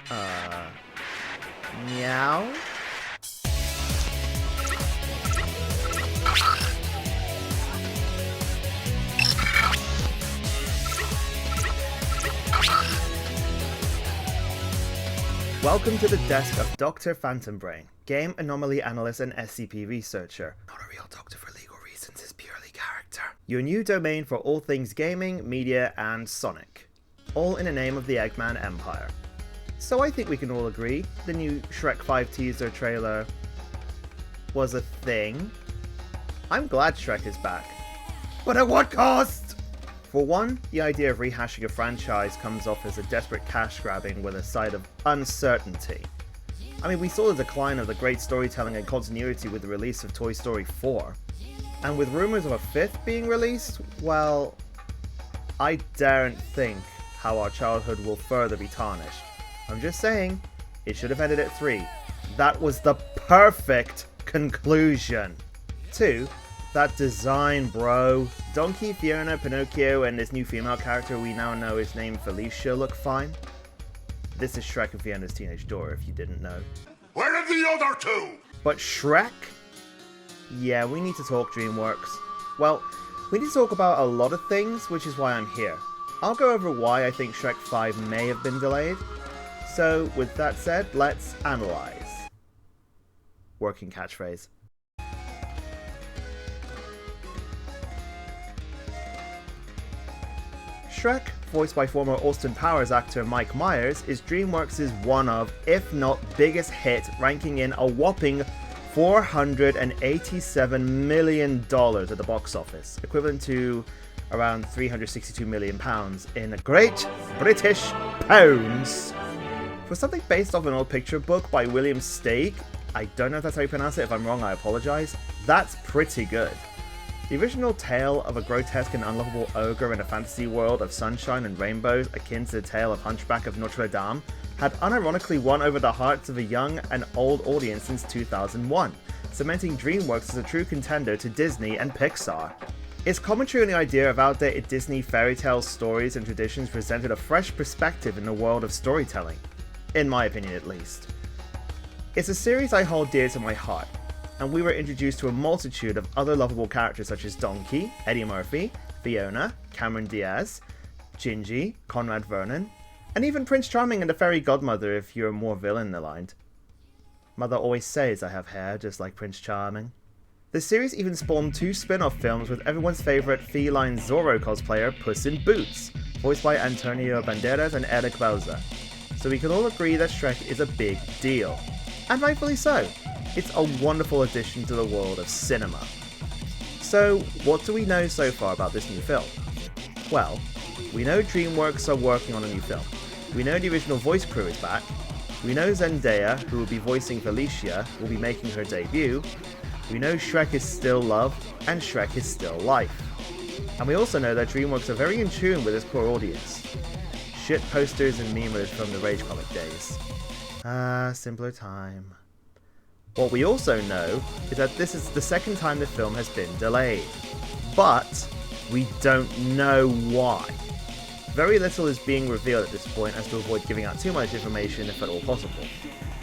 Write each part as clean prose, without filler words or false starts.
Meow? Welcome to the desk of Dr. Ph4ntomBr4in, game anomaly analyst and SCP researcher. Not a real doctor for legal reasons, is purely character. Your new domain for all things gaming, media, and Sonic. All in the name of the Eggman Empire. So I think we can all agree the new Shrek 5 teaser trailer was a thing. I'm glad Shrek is back. But at what cost? For one, the idea of rehashing a franchise comes off as a desperate cash grabbing with a side of uncertainty. I mean, we saw the decline of the great storytelling and continuity with the release of Toy Story 4. And with rumors of a fifth being released, well, I daren't think how our childhood will further be tarnished. I'm just saying, it should have ended at 3. That was the perfect conclusion. 2. That design, bro. Donkey, Fiona, Pinocchio, and this new female character we now know is named Felicia look fine. This is Shrek and Fiona's teenage daughter, if you didn't know. Where are the other two? But Shrek? Yeah, we need to talk Dreamworks. Well, we need to talk about a lot of things, which is why I'm here. I'll go over why I think Shrek 5 may have been delayed. So, with that said, let's analyze. Working catchphrase. Shrek, voiced by former Austin Powers actor Mike Myers, is Dreamworks' one of, if not biggest hit, ranking in a whopping $487 million at the box office, equivalent to around £362 million in Great British Pounds. For something based off an old picture book by William Steig, I don't know if that's how you pronounce it, if I'm wrong I apologise, that's pretty good. The original tale of a grotesque and unlovable ogre in a fantasy world of sunshine and rainbows akin to the tale of Hunchback of Notre Dame had unironically won over the hearts of a young and old audience since 2001, cementing Dreamworks as a true contender to Disney and Pixar. Its commentary on the idea of outdated Disney fairy tale stories and traditions presented a fresh perspective in the world of storytelling. In my opinion, at least. It's a series I hold dear to my heart, and we were introduced to a multitude of other lovable characters such as Donkey, Eddie Murphy, Fiona, Cameron Diaz, Gingy, Conrad Vernon, and even Prince Charming and the Fairy Godmother if you're more villain-aligned. Mother always says I have hair just like Prince Charming. The series even spawned 2 spin-off films with everyone's favourite feline Zorro cosplayer Puss in Boots, voiced by Antonio Banderas and Eric Bauza. So we can all agree that Shrek is a big deal. And rightfully so. It's a wonderful addition to the world of cinema. So, what do we know so far about this new film? Well, we know Dreamworks are working on a new film. We know the original voice crew is back. We know Zendaya, who will be voicing Felicia, will be making her debut. We know Shrek is still love, and Shrek is still life. And we also know that Dreamworks are very in tune with its core audience. Shit posters and memers from the Rage comic days. Simpler time. What we also know is that this is the second time the film has been delayed. But we don't know why. Very little is being revealed at this point as to avoid giving out too much information if at all possible.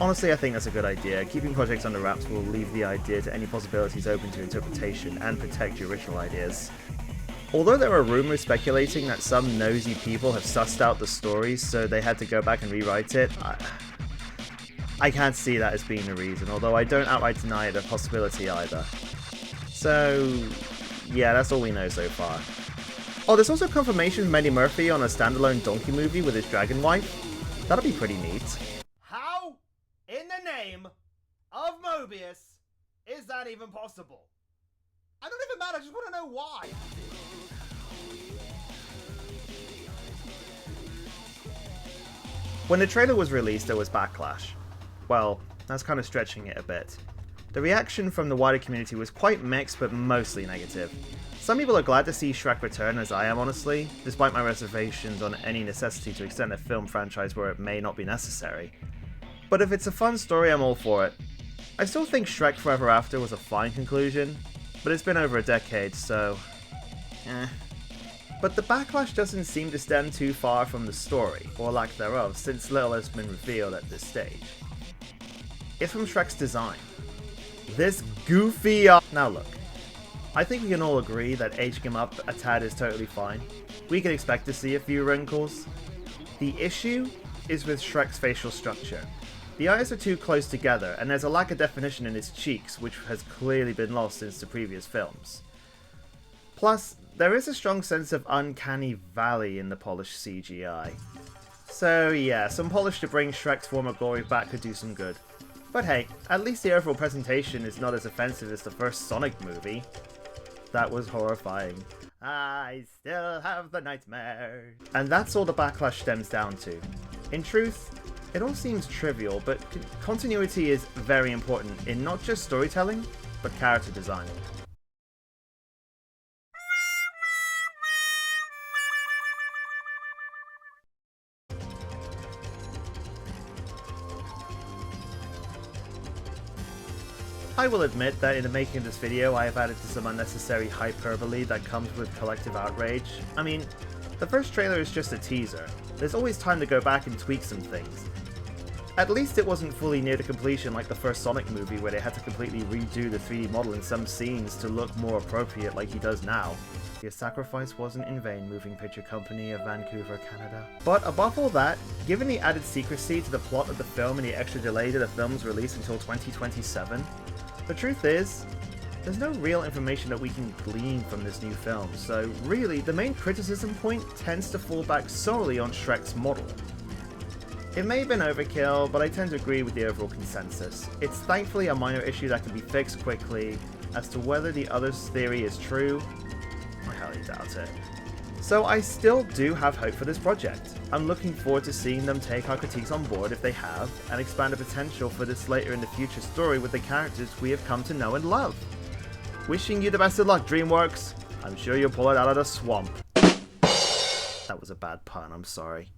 Honestly, I think that's a good idea. Keeping projects under wraps will leave the idea to any possibilities open to interpretation and protect your original ideas. Although there are rumors speculating that some nosy people have sussed out the stories so they had to go back and rewrite it, I can't see that as being the reason, although I don't outright deny the possibility either. So, yeah, that's all we know so far. Oh, there's also confirmation of Eddie Murphy on a standalone Donkey movie with his dragon wife. That'll be pretty neat. How, in the name of Mobius, is that even possible? I don't even matter, I just want to know why. When the trailer was released, there was backlash. Well, that's kind of stretching it a bit. The reaction from the wider community was quite mixed, but mostly negative. Some people are glad to see Shrek return, as I am honestly, despite my reservations on any necessity to extend a film franchise where it may not be necessary. But if it's a fun story, I'm all for it. I still think Shrek Forever After was a fine conclusion, but it's been over a decade, so... But the backlash doesn't seem to stem too far from the story, or lack thereof, since little has been revealed at this stage. It's from Shrek's design. This goofy Now look, I think we can all agree that aging him up a tad is totally fine. We can expect to see a few wrinkles. The issue is with Shrek's facial structure. The eyes are too close together, and there's a lack of definition in his cheeks, which has clearly been lost since the previous films. Plus, there is a strong sense of uncanny valley in the polished CGI. So yeah, some polish to bring Shrek's former glory back could do some good. But hey, at least the overall presentation is not as offensive as the first Sonic movie. That was horrifying. I still have the nightmare. And that's all the backlash stems down to. In truth, it all seems trivial, but continuity is very important in not just storytelling, but character design. I will admit that in the making of this video I have added to some unnecessary hyperbole that comes with collective outrage. I mean, the first trailer is just a teaser. There's always time to go back and tweak some things. At least it wasn't fully near to completion like the first Sonic movie where they had to completely redo the 3D model in some scenes to look more appropriate like he does now. Your sacrifice wasn't in vain, Moving Picture Company of Vancouver, Canada. But above all that, given the added secrecy to the plot of the film and the extra delay to the film's release until 2027, the truth is, there's no real information that we can glean from this new film, so really, the main criticism point tends to fall back solely on Shrek's model. It may have been overkill, but I tend to agree with the overall consensus. It's thankfully a minor issue that can be fixed quickly. As to whether the other's theory is true, I highly doubt it. So I still do have hope for this project. I'm looking forward to seeing them take our critiques on board if they have, and expand the potential for this later in the future story with the characters we have come to know and love. Wishing you the best of luck, Dreamworks. I'm sure you'll pull it out of the swamp. That was a bad pun, I'm sorry.